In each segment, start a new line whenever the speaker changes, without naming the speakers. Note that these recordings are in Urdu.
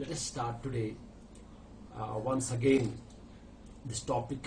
let us start today once again this topic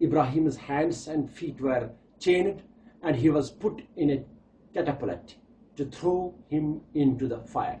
Ibrahim's hands and feet were chained and he was put in a catapult to throw him into the fire.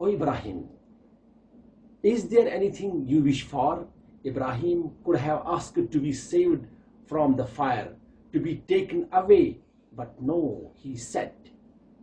O Ibrahim, is there anything you wish for? Ibrahim could have asked to be saved from the fire, to be taken away, but no, he said.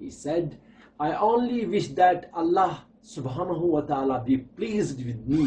He said, I only wish that Allah subhanahu wa ta'ala be pleased with me.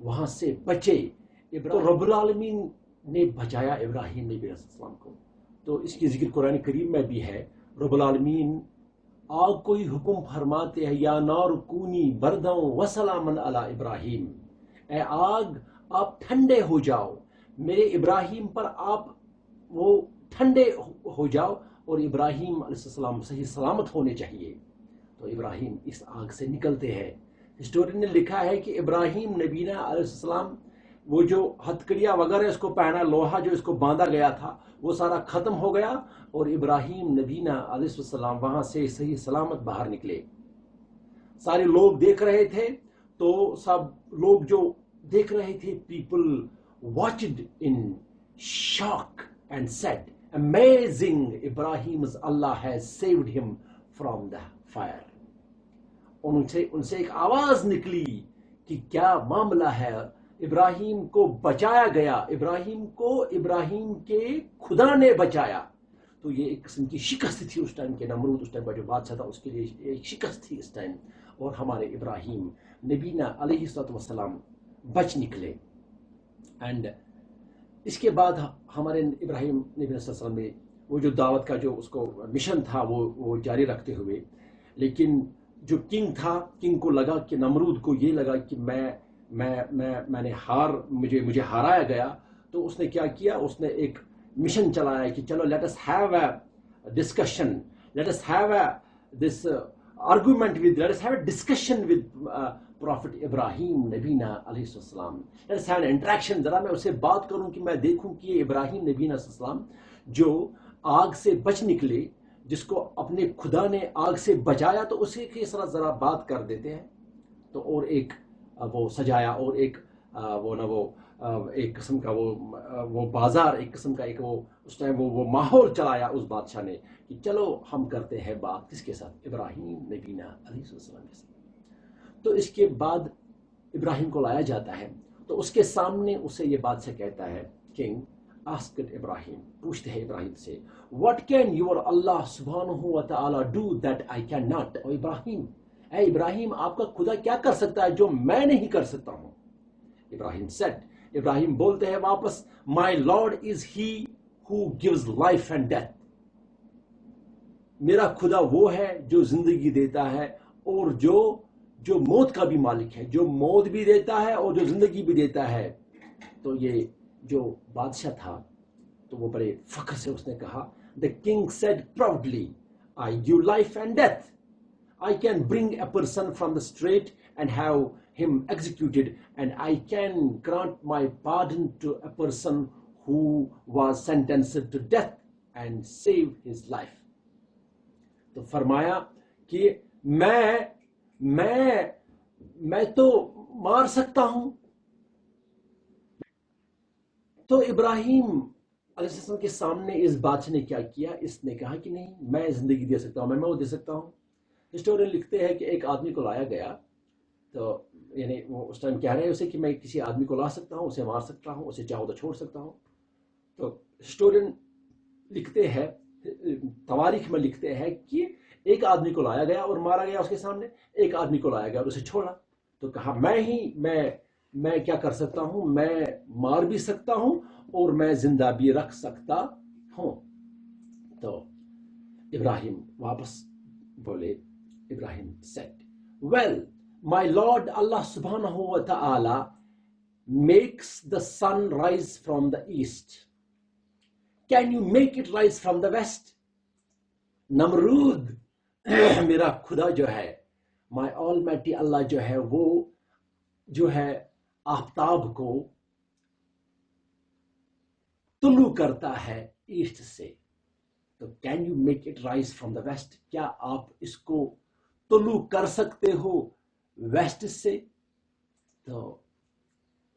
وہاں سے بچے. تو رب العالمین نے بچایا ابراہیم نبی علیہ السلام کو. تو اس کی ذکر قرآن کریم میں بھی ہے. رب العالمین آگ کو ہی حکم فرماتے ہیں یا نار کونی برداً وسلامن علی ابراہیم. اے آگ آپ ٹھنڈے ہو جاؤ, میرے ابراہیم پر آپ وہ ٹھنڈے ہو جاؤ, اور ابراہیم علیہ السلام صحیح سلامت ہونے چاہیے. تو ابراہیم اس آگ سے نکلتے ہیں. ہسٹورین نے لکھا ہے کہ ابراہیم نبینا علیہ السلام وہ جو ہتکڑیاں وغیرہ اس کو پہنا, لوہا جو اس کو باندھا گیا تھا وہ سارا ختم ہو گیا, اور ابراہیم نبینا علیہ السلام وہاں سے صحیح سلامت باہر نکلے. سارے لوگ دیکھ رہے تھے, تو سب لوگ جو دیکھ رہے تھے, people watched in shock and said amazing Ibrahim's Allah has saved him from the fire. ان سے ایک آواز نکلی کہ کیا معاملہ ہے, ابراہیم کو بچایا گیا, ابراہیم کو ابراہیم کے خدا نے بچایا. تو یہ ایک قسم کی شکست تھی اس ٹائم کے. نمرود اس ٹائم کا جو بادشاہ تھا اس کے لیے ایک شکست تھی اس ٹائم, اور ہمارے ابراہیم نبینا علیہ السلام بچ نکلے. اینڈ اس کے بعد ہمارے ابراہیم نبی علیہ السلام نے وہ جو دعوت کا جو اس کو مشن تھا وہ جاری رکھتے ہوئے. لیکن جو کنگ تھا, کنگ کو لگا کہ نمرود کو یہ لگا کہ میں نے مجھے ہرایا گیا. تو اس نے کیا کیا, اس نے ایک مشن چلایا کہ چلو let us have a discussion, let us have a this argument with, let us have a discussion with Prophet Ibrahim نبینا علیہ السلام. let us have an interaction. ذرا میں اسے بات کروں کہ میں دیکھوں کہ یہ ابراہیم نبینا علیہ السلام جو آگ سے بچ نکلے, جس کو اپنے خدا نے آگ سے بچایا, تو اسے کی ذرا بات کر دیتے ہیں. تو اور ایک وہ سجایا, اور ایک وہ ایک قسم کا وہ بازار, ایک قسم کا ایک وہ اس ٹائم وہ ماحول چلایا اس بادشاہ نے کہ چلو ہم کرتے ہیں بات کس کے ساتھ, ابراہیم نبینا علیہ السلام کے ساتھ. تو اس کے بعد ابراہیم کو لایا جاتا ہے. تو اس کے سامنے اسے یہ بادشاہ کہتا ہے, کنگ آسکڈ ابراہیم, پوچھتے ہیں ابراہیم سے, what can your Allah subhanahu wa ta'ala do that I cannot. اور ابراہیم, اے ابراہیم آپ کا خدا کیا کر سکتا ہے جو میں نہیں کر سکتا ہوں. ابراہیم said, ابراہیم بولتے ہیں واپس, my Lord is he who gives life and death. میرا خدا وہ ہے جو زندگی دیتا ہے اور جو موت کا بھی مالک ہے, جو موت بھی دیتا ہے اور جو زندگی بھی دیتا ہے. تو یہ جو بادشاہ تھا تو وہ بڑے فخر سے اس نے کہا, the king said proudly, I give life and death. I can bring a person from the street and have him executed, and I can grant my pardon to a person who was sentenced to death and save his life. تو فرمایا کہ میں تو مار سکتا ہوں. تو ابراہیم علیہ السلام کے سامنے اس بادشاہ نے کیا کیا, اس نے کہا کہ نہیں, میں زندگی دے سکتا ہوں, میں وہ دے سکتا ہوں. ہسٹورین لکھتے ہیں کہ ایک آدمی کو لایا گیا, تو یعنی وہ اس ٹائم کہہ رہے ہیں اسے کہ میں کسی آدمی کو لا سکتا ہوں, اسے مار سکتا ہوں, اسے چاہو تو چھوڑ سکتا ہوں. تو ہسٹورین لکھتے ہیں, تواریخ میں لکھتے ہیں کہ ایک آدمی کو لایا گیا اور مارا گیا اس کے سامنے, ایک آدمی کو لایا گیا اور اسے چھوڑا. تو کہا میں کیا کر سکتا ہوں, میں مار بھی سکتا ہوں اور میں زندہ بھی رکھ سکتا ہوں. تو ابراہیم واپس بولے, ابراہیم said, well, my Lord Allah subhanahu wa ta'ala makes the sun rise from the east. Can you make it rise from the west? نمرود, میرا خدا جو ہے, my almighty اللہ جو ہے, وہ جو ہے آفتاب کو طلوع کرتا ہے ایسٹ سے. تو can you make it rise from the west, کیا آپ اس کو طلوع کر سکتے ہو ویسٹ سے. تو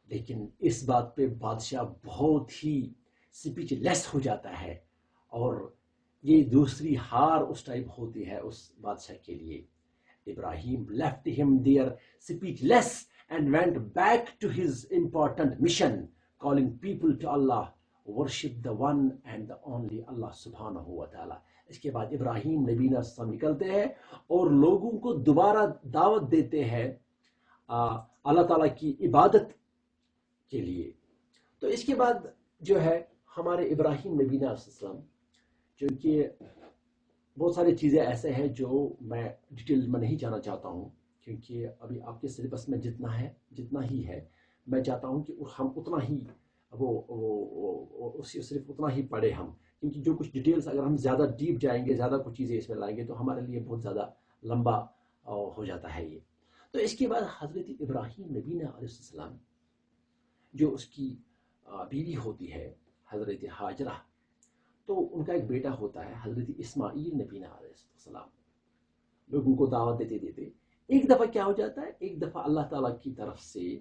لیکن اس بات پہ بادشاہ بہت ہی سپیچ لیس ہو جاتا ہے, اور یہ دوسری ہار اس ٹائپ ہوتی ہے اس بادشاہ کے لیے. ابراہیم left him there speechless and went back to his important mission, calling people to Allah, worship the one and the only Allah subhanahu wa ta'ala. اس کے بعد ابراہیم نبینا سے نکلتے ہیں اور لوگوں کو دوبارہ دعوت دیتے ہیں اللہ تعالیٰ کی عبادت کے لیے. تو اس کے بعد جو ہے ہمارے ابراہیم نبی علیہ السلام، چونکہ بہت ساری چیزیں ایسے ہیں جو میں ڈیٹیل میں نہیں جانا چاہتا ہوں، کیونکہ ابھی آپ کے سلیبس میں جتنا ہی ہے میں چاہتا ہوں کہ ہم اتنا ہی صرف اتنا ہی پڑھے ہم، کیونکہ جو کچھ ڈیٹیلز اگر ہم زیادہ ڈیپ جائیں گے، زیادہ کچھ چیزیں اس میں لائیں گے تو ہمارے لیے بہت زیادہ لمبا ہو جاتا ہے یہ. تو اس کے بعد حضرت ابراہیم نبی علیہ السلام، جو اس کی بیوی ہوتی ہے حضرت ہاجرہ، تو ان کا ایک بیٹا ہوتا ہے حضرت اسماعیل نبی علیہ السلام. لوگوں کو دعوت دیتے دیتے ایک دفعہ کیا ہو جاتا ہے، ایک دفعہ اللہ تعالیٰ کی طرف سے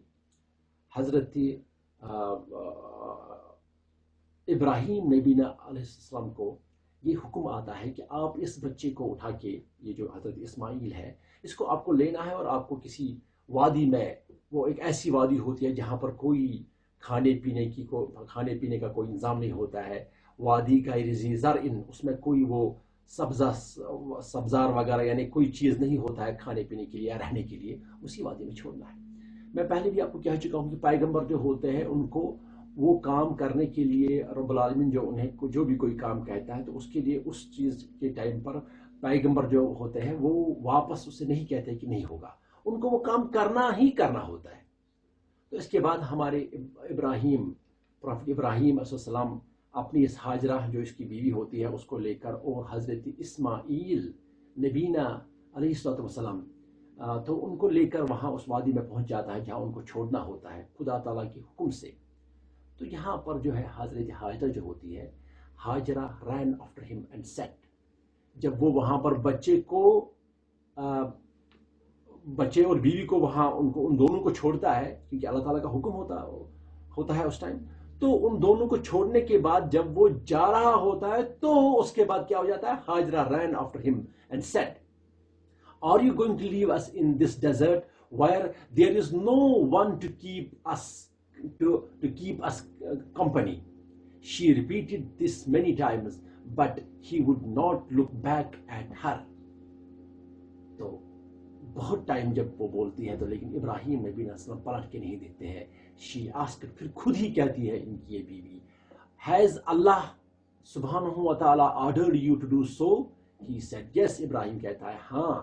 حضرت ابراہیم نبی علیہ السلام کو یہ حکم آتا ہے کہ آپ اس بچے کو اٹھا کے، یہ جو حضرت اسماعیل ہے، اس کو آپ کو لینا ہے اور آپ کو کسی وادی میں، وہ ایک ایسی وادی ہوتی ہے جہاں پر کوئی کھانے پینے کا کوئی انتظام نہیں ہوتا ہے، وادی کا ذی زرع، اس میں کوئی وہ سبزار وغیرہ یعنی کوئی چیز نہیں ہوتا ہے کھانے پینے کے لیے یا رہنے کے لیے، اسی وادی میں چھوڑنا ہے. میں پہلے بھی آپ کو کہہ چکا ہوں کہ پیغمبر جو ہوتے ہیں ان کو وہ کام کرنے کے لیے رب العالمین جو بھی کوئی کام کہتا ہے تو اس کے لیے اس چیز کے ٹائم پر پیغمبر جو ہوتے ہیں وہ واپس اسے نہیں کہتے کہ نہیں ہوگا، ان کو وہ کام کرنا ہی کرنا ہوتا ہے. تو اس کے بعد ہمارے پروفٹ ابراہیم علیہ السلام اپنی اس ہاجرہ جو اس کی بیوی ہوتی ہے اس کو لے کر، اور حضرت اسماعیل نبینا علیہ السلام، تو ان کو لے کر وہاں اس وادی میں پہنچ جاتا ہے جہاں ان کو چھوڑنا ہوتا ہے خدا تعالیٰ کے حکم سے. تو یہاں پر جو ہے حضرت ہاجرہ جو ہوتی ہے، Hajra ran after him and set, جب وہ وہاں پر بچے اور بیوی کو وہاں ان دونوں کو چھوڑتا ہے، کیونکہ اللہ تعالیٰ کا حکم ہوتا ہے اس ٹائم، تو ان دونوں کو چھوڑنے کے بعد جب وہ جا رہا ہوتا ہے تو اس کے بعد کیا ہو جاتا ہے، Hajra ran after him and said, Are you going to leave us in this desert where there is no one to keep us company? She repeated this many times, but he would not look back at her. تو بہت ٹائم جب وہ بولتی ہے تو لیکن ابراہیم نبی علیہ السلام پلٹ کے نہیں دیتے ہیں. She asked، پھر خود ہی کہتی ہے ان کی یہ بیوی، Has Allah subhanahu wa ta'ala ordered you to do so? He said yes. ابراہیم کہتا ہے ہاں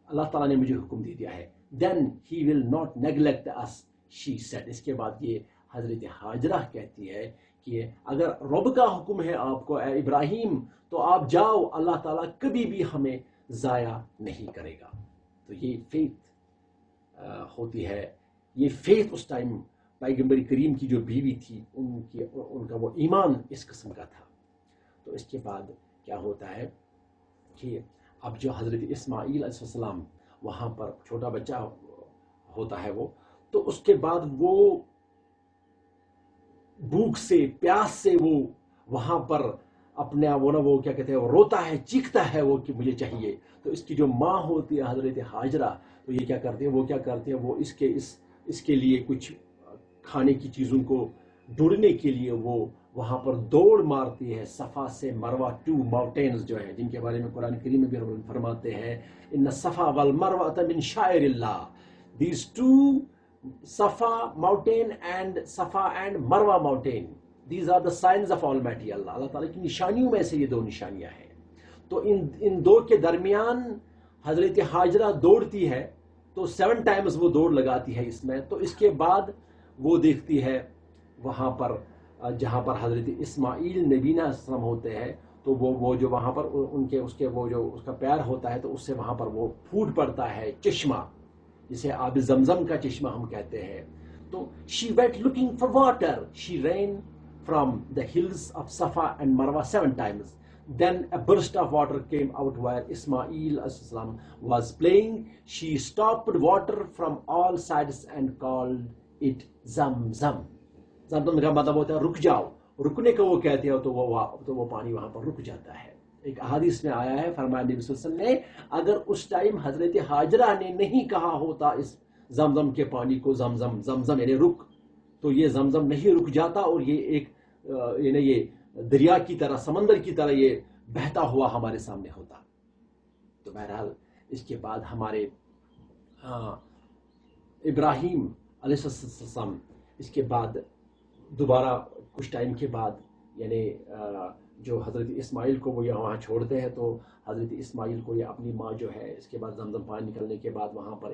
اللہ تعالیٰ نے مجھے حکم دے دیا ہے. Then he will not neglect us, she said. اس کے بعد یہ حضرت ہاجرہ کہتی ہے کہ اگر رب کا حکم ہے آپ کو اے ابراہیم تو آپ جاؤ، اللہ تعالیٰ کبھی بھی ہمیں ضائع نہیں کرے گا. تو یہ فیتھ ہوتی ہے، یہ فیتھ اس ٹائم پیغمبر کریم کی جو بیوی تھی ان کا وہ ایمان اس قسم کا تھا. تو اس کے بعد کیا ہوتا ہے کہ اب جو حضرت اسماعیل علیہ السلام وہاں پر چھوٹا بچہ ہوتا ہے وہ، تو اس کے بعد وہ بھوک سے پیاس سے وہ وہاں پر اپنے وہ کیا کہتے ہیں، وہ روتا ہے، چیختا ہے وہ کہ مجھے چاہیے. تو اس کی جو ماں ہوتی ہے حضرت ہاجرہ، تو یہ کیا کرتے ہیں وہ اس کے لیے کچھ کھانے کی چیزوں کو ڈھونڈنے کے لیے وہ وہاں پر دوڑ مارتی ہے. صفا سے مروہ 2 ماؤنٹینز جو ہیں جن کے بارے میں قرآن کریم میں بھی فرماتے ہیں ان صفا والمروہ من شعائر اللہ. These 2 Safa mountain and Safa and Marwa mountain, these are the signs of Almighty Allah. اللہ تعالیٰ کی نشانیوں میں سے یہ 2 نشانیاں ہیں. تو ان 2 کے درمیان حضرت ہاجرہ دوڑتی ہے تو 7 ٹائمز وہ دوڑ لگاتی ہے اس میں. تو اس کے بعد وہ دیکھتی ہے وہاں پر جہاں پر حضرت اسماعیل نبی علیہ السلام ہوتے ہیں، تو وہ جو وہاں پر اس کا پیر ہوتا ہے تو اس سے وہاں پر وہ پھوٹ پڑتا ہے چشمہ، جسے آب زمزم کا چشمہ ہم کہتے ہیں. تو she went looking for water. She ran from the hills of Safa and Marwa 7 times. Then a burst of water came out where Ismail as-salam was playing. She stopped water from all sides and called it Zamzam. Zamzam کا مطلب ہوتا ہے رک جاؤ، رکنے کو وہ کہتے ہیں تو وہ پانی وہاں پر رک جاتا ہے. ایک احادیث میں آیا ہے، فرمایا نبی صلی اللہ علیہ وسلم نے اگر اس ٹائم حضرت ہاجرہ نے نہیں کہا ہوتا اس زمزم کے پانی کو زمزم یعنی رک، تو یہ زمزم نہیں رک جاتا اور یہ ایک یعنی یہ دریا کی طرح، سمندر کی طرح یہ بہتا ہوا ہمارے سامنے ہوتا. تو بہرحال اس کے بعد ہمارے ابراہیم علیہ السلام اس کے بعد دوبارہ کچھ ٹائم کے بعد یعنی جو حضرت اسماعیل کو وہ وہاں چھوڑتے ہیں تو حضرت اسماعیل کو یا اپنی ماں جو ہے اس کے بعد زمزم پانی نکلنے کے بعد وہاں پر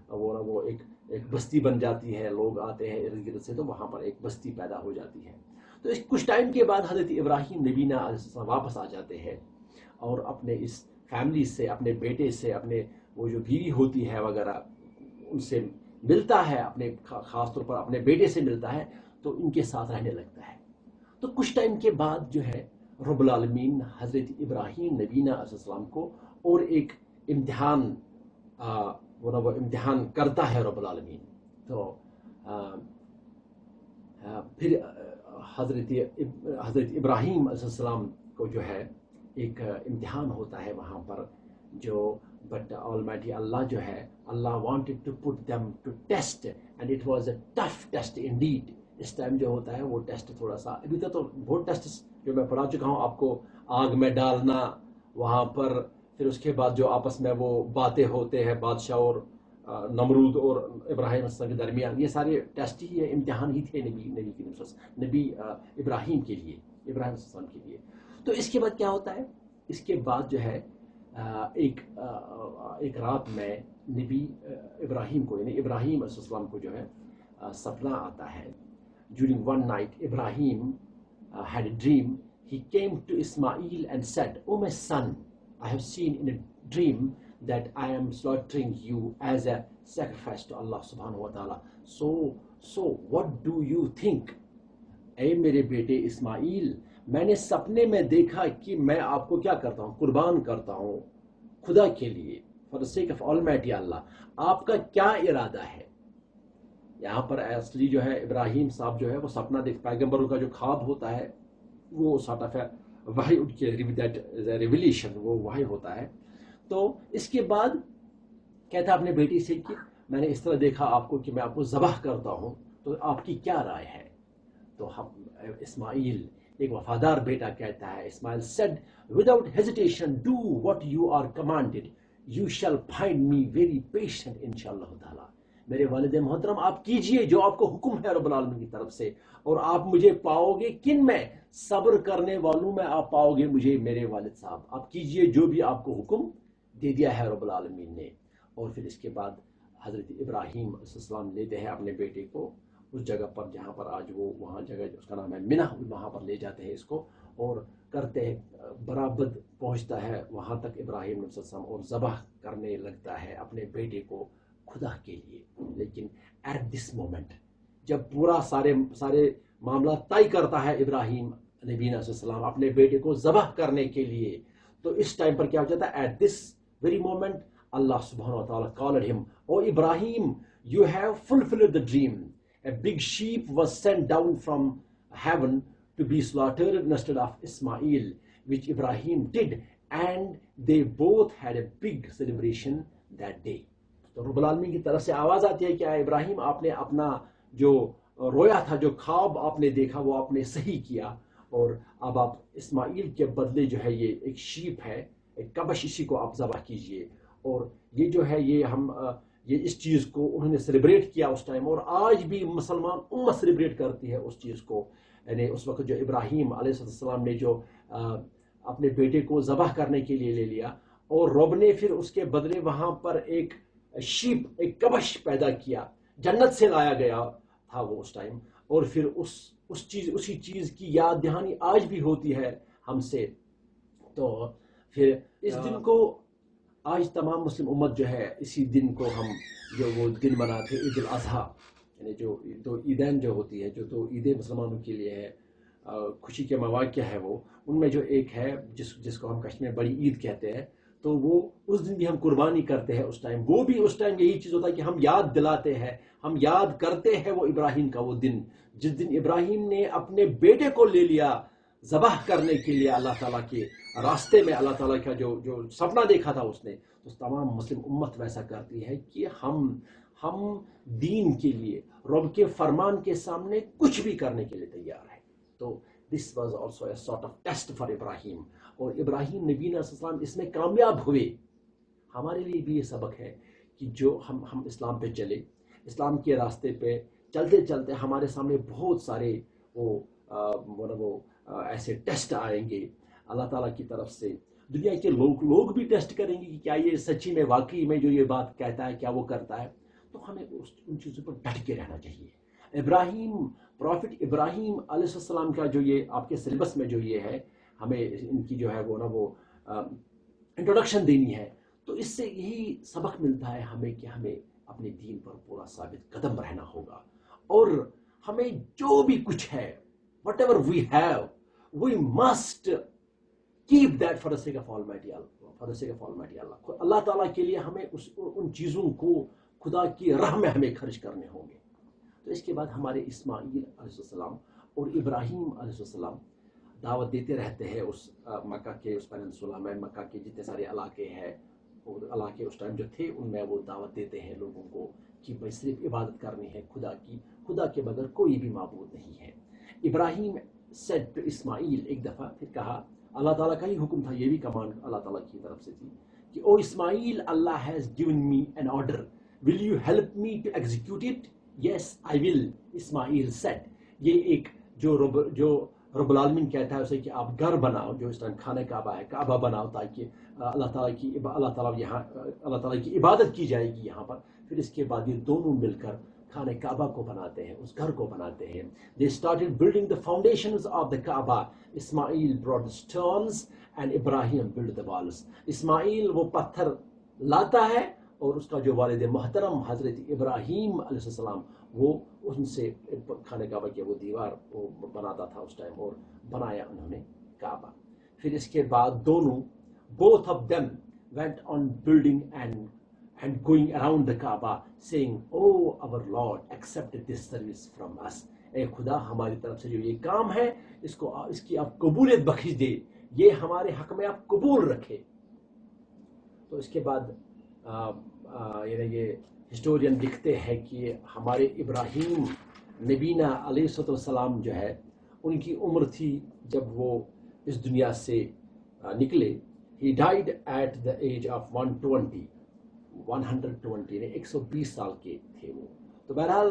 وہ ایک بستی بن جاتی ہے، لوگ آتے ہیں ارد گرد سے، تو وہاں پر ایک بستی پیدا ہو جاتی ہے۔ تو اس کچھ ٹائم کے بعد حضرت ابراہیم نبینا علیہ السلام واپس آ جاتے ہیں اور اپنے اس فیملی سے، اپنے بیٹے سے، اپنے وہ جو بیوی ہوتی ہے وغیرہ ان سے ملتا ہے، اپنے خاص طور پر اپنے بیٹے سے ملتا ہے، تو ان کے ساتھ رہنے لگتا ہے۔ تو کچھ ٹائم کے بعد جو ہے رب العالمین حضرت ابراہیم نبینا علیہ السلام کو اور ایک امتحان وہ امتحان کرتا ہے رب العالمین۔ تو پھر حضرت ابراہیم علیہ السلام کو جو ہے ایک امتحان ہوتا ہے وہاں پر، جو بٹ آلمائٹی اللہ جو ہے Allah wanted to put them to test and it was a tough test indeed. اس ٹائم جو ہوتا ہے وہ ٹیسٹ تھوڑا سا، ابھی تک تو بہت ٹیسٹ جو میں پڑھا چکا ہوں آپ کو، آگ میں ڈالنا وہاں پر، پھر اس کے بعد جو آپس میں وہ باتیں ہوتے ہیں بادشاہ اور نمرود اور ابراہیم السلام کے درمیان، یہ سارے ٹیسٹ ہی امتحان ہی تھے نبی ابراہیم کے لیے، ابراہیم السلام کے لیے۔ تو اس کے بعد کیا ہوتا ہے، اس کے بعد جو ہے ایک رات میں نبی ابراہیم کو یعنی ابراہیم علیہ السلام کو جو ہے سپنا آتا ہے۔ During one night, Ibrahim had a dream. He came to Ismail and said, "Oh my son, I have seen in a dream that I am slaughtering you as a sacrifice to Allah subhanahu wa ta'ala. So what do you think?" اے میرے بیٹے اسماعیل، میں نے سپنے میں دیکھا کہ میں آپ کو کیا کرتا ہوں، قربان کرتا ہوں خدا کے لیے، for the sake of Almighty Allah. آپ کا کیا ارادہ ہے؟ یہاں پر اصلی جو ہے ابراہیم صاحب جو ہے وہ سپنا دیکھ، پیغمبروں کا جو خواب ہوتا ہے وہ سارٹ آف وحی، ان کے ریویلیشن وہ وحی ہوتا ہے۔ تو اس کے بعد کہتا اپنے بیٹی سے کہ میں نے اس طرح دیکھا آپ کو کہ میں آپ کو ذبح کرتا ہوں، تو آپ کی کیا رائے ہے؟ تو اسماعیل ایک وفادار بیٹا کہتا ہے، اسماعیل said, "Without hesitation, do what you are commanded. You shall find me very patient inshallah ta'ala." میرے والد محترم، آپ کیجئے جو آپ کو حکم ہے رب العالمین کی طرف سے، اور آپ مجھے پاؤ گے کن میں؟ صبر کرنے والوں میں آپ پاؤ گے مجھے میرے والد صاحب۔ آپ کیجئے جو بھی آپ کو حکم دے دیا ہے رب العالمین نے۔ اور پھر اس کے بعد حضرت ابراہیم علیہ السلام لیتے ہیں اپنے بیٹے کو اس جگہ پر جہاں پر آج وہ وہاں جگہ اس کا نام ہے منہ، وہاں پر لے جاتے ہیں اس کو اور کرتے ہیں، برابر پہنچتا ہے وہاں تک ابراہیم علیہ السلام اور ذبح کرنے لگتا ہے اپنے بیٹے کو خدا کے لیے۔ لیکن ایٹ دس مومنٹ جب پورا سارے معاملات طے کرتا ہے ابراہیم نبی علیہ السلام اپنے بیٹے کو ذبح کرنے کے لیے، تو اس ٹائم پر کیا ہو جاتا ہے، ایٹ دس ویری مومنٹ اللہ سبحانہ و تعالیٰ called him, "O Ibrahim, you have fulfilled the dream. A big sheep was sent down from heaven to be slaughtered instead of Ismail," which Ibrahim did, and they both had a big celebration that day. تو رب العالمین کی طرف سے آواز آتی ہے کہ اے ابراہیم، آپ نے اپنا جو رویا تھا، جو خواب آپ نے دیکھا، وہ آپ نے صحیح کیا، اور اب آپ اسماعیل کے بدلے جو ہے یہ ایک شیپ ہے، ایک کبش، اسی کو آپ ذبح کیجئے۔ اور یہ جو ہے یہ اس چیز کو انہوں نے سیلیبریٹ کیا اس ٹائم، اور آج بھی مسلمان امت سیلیبریٹ کرتی ہے اس چیز کو، یعنی اس وقت جو ابراہیم علیہ السلام نے جو اپنے بیٹے کو ذبح کرنے کے لیے لے لیا، اور رب نے پھر اس کے بدلے وہاں پر ایک شیپ، ایک کبش پیدا کیا، جنت سے لایا گیا تھا وہ اس ٹائم، اور پھر اسی چیز کی یاد دہانی آج بھی ہوتی ہے ہم سے۔ تو پھر اس دن کو آج تمام مسلم امت جو ہے اسی دن کو ہم جو وہ دن مناتے ہیں، عید الاضحیٰ، یعنی جو دو عیدین جو ہوتی ہے، جو دو عیدیں مسلمانوں کے لیے ہے، خوشی کے مواقع ہے، وہ ان میں جو ایک ہے جس کو ہم کشمیر میں بڑی عید کہتے ہیں، تو وہ اس دن بھی ہم قربانی کرتے ہیں اس ٹائم، وہ بھی اس ٹائم یہی چیز ہوتا ہے کہ ہم یاد دلاتے ہیں، ہم یاد کرتے ہیں وہ ابراہیم کا وہ دن، جس دن ابراہیم نے اپنے بیٹے کو لے لیا ذبح کرنے کے لیے اللہ تعالیٰ کے راستے میں، اللہ تعالیٰ کا جو سپنا دیکھا تھا اس نے۔ تو تمام مسلم امت ویسا کرتی ہے کہ ہم دین کے لیے، رب کے فرمان کے سامنے کچھ بھی کرنے کے لیے تیار ہے۔ تو this was also a sort of test for Ibrahim, اور ابراہیم نبی علیہ السلام اس میں کامیاب ہوئے۔ ہمارے لیے بھی یہ سبق ہے کہ جو ہم اسلام پہ چلے، اسلام کے راستے پہ چلتے چلتے ہمارے سامنے بہت سارے وہ ایسے ٹیسٹ آئیں گے اللہ تعالیٰ کی طرف سے. دنیا کے لوگ بھی ٹیسٹ کریں گے کہ کیا یہ سچی میں واقعی میں جو یہ بات کہتا ہے کیا وہ کرتا ہے. تو ہمیں ان چیزوں پر ڈٹ کے رہنا چاہیے. پروفٹ ابراہیم علیہ السلام کا جو یہ آپ کے سلیبس میں جو یہ ہے ہمیں ان کی جو ہے وہ انٹروڈکشن دینی ہے. تو اس سے یہی سبق ملتا ہے ہمیں کہ ہمیں اپنے دین پر پورا ثابت قدم رہنا ہوگا اور ہمیں جو بھی کچھ ہے whatever we have we must keep that for the sake of Almighty Allah. اللہ تعالیٰ کے لیے ہمیں ان چیزوں کو خدا کی راہ میں ہمیں خرچ کرنے ہوں گے. تو اس کے بعد ہمارے اسماعیل علیہ السلام اور ابراہیم علیہ السلام دعوت دیتے رہتے ہیں اس مکہ کے اس پیننسولا میں. مکہ کے جتنے سارے علاقے ہیں اور علاقے اس ٹائم جو تھے ان میں وہ دعوت دیتے ہیں لوگوں کو کہ بھائی صرف عبادت کرنی ہے خدا کی, خدا کے بغیر کوئی بھی معبود نہیں ہے. ابراہیم said to اسماعیل, ایک دفعہ پھر کہا, اللہ تعالیٰ کا ہی حکم تھا, یہ بھی کمانڈ اللہ تعالیٰ کی طرف سے تھی کہ او اسماعیل, اللہ has given me an order, will you help me to execute it? Yes, I will, Ismail said. یہ ایک جو رب العالمین کہتا ہے اسے کہ آپ گھر بناؤ, جو اس ٹائم خانہ کعبہ ہے, کعبہ بناؤ تاکہ اللہ تعالیٰ کی عبادت کی جائے گی یہاں پر. پھر اس کے بعد یہ دونوں مل کر خانہ کعبہ کو بناتے ہیں, اس گھر کو بناتے ہیں. They started building the foundations of the Kaaba. Ismail brought the stones and Ibrahim built the walls. اسماعیل وہ پتھر لاتا ہے اور اس کا جو والد محترم حضرت ابراہیم علیہ السلام وہ ان سے خانہ کعبہ کی وہ دیوار وہ بناتا تھا اس ٹائم, اور بنایا انہوں نے کعبہ. پھر اس کے بعد دونوں both of them went on building and going around the Kaaba saying, oh our Lord, accept this service from us. اے خدا ہماری طرف سے جو یہ کام ہے اس کی آپ قبولیت بخش دے, یہ ہمارے حق میں آپ قبول رکھے. تو اس کے بعد یہ ہسٹورین لکھتے ہیں کہ ہمارے ابراہیم نبینا علیہ السلام جو ہے ان کی عمر تھی جب وہ اس دنیا سے نکلے. He died at the age of 120 یعنی 120 سال کے تھے وہ. تو بہرحال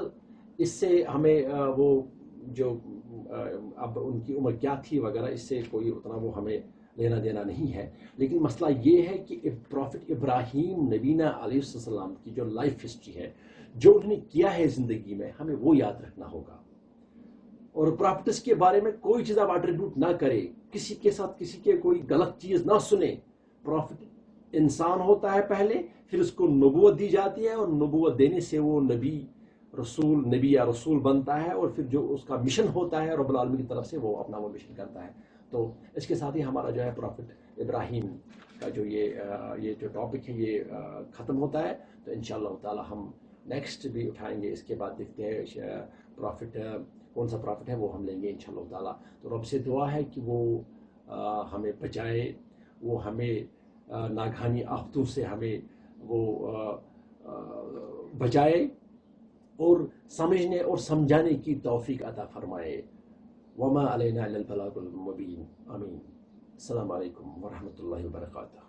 اس سے ہمیں وہ جو اب ان کی عمر کیا تھی وغیرہ اس سے کوئی اتنا وہ ہمیں لینا دینا نہیں ہے. لیکن مسئلہ یہ ہے کہ پروفٹ ابراہیم نبینا علیہ السلام کی جو لائف ہسٹری ہے, جو انہوں نے کیا ہے زندگی میں, ہمیں وہ یاد رکھنا ہوگا. اور پراپٹس کے بارے میں کوئی چیز آپ ایٹریبیوٹ نہ کرے, کسی کے ساتھ کسی کے کوئی غلط چیز نہ سنیں. پروفٹ انسان ہوتا ہے پہلے, پھر اس کو نبوت دی جاتی ہے اور نبوت دینے سے وہ نبی یا رسول بنتا ہے, اور پھر جو اس کا مشن ہوتا ہے رب العالمین کی طرف سے وہ اپنا وہ مشن کرتا ہے. تو اس کے ساتھ ہی ہمارا جو ہے پروفٹ ابراہیم کا جو یہ جو ٹاپک ہے یہ ختم ہوتا ہے. تو انشاءاللہ تعالی ہم نیکسٹ بھی اٹھائیں گے. اس کے بعد دیکھتے ہیں پروفٹ کون سا پروفٹ ہے وہ ہم لیں گے انشاءاللہ تعالی. تو رب سے دعا ہے کہ وہ ہمیں بچائے, وہ ہمیں ناگہانی آفتوں سے ہمیں وہ بچائے اور سمجھنے اور سمجھانے کی توفیق عطا فرمائے. وما علینا الا البلاغ المبین. آمین. السلام علیکم ورحمۃ اللہ وبرکاتہ.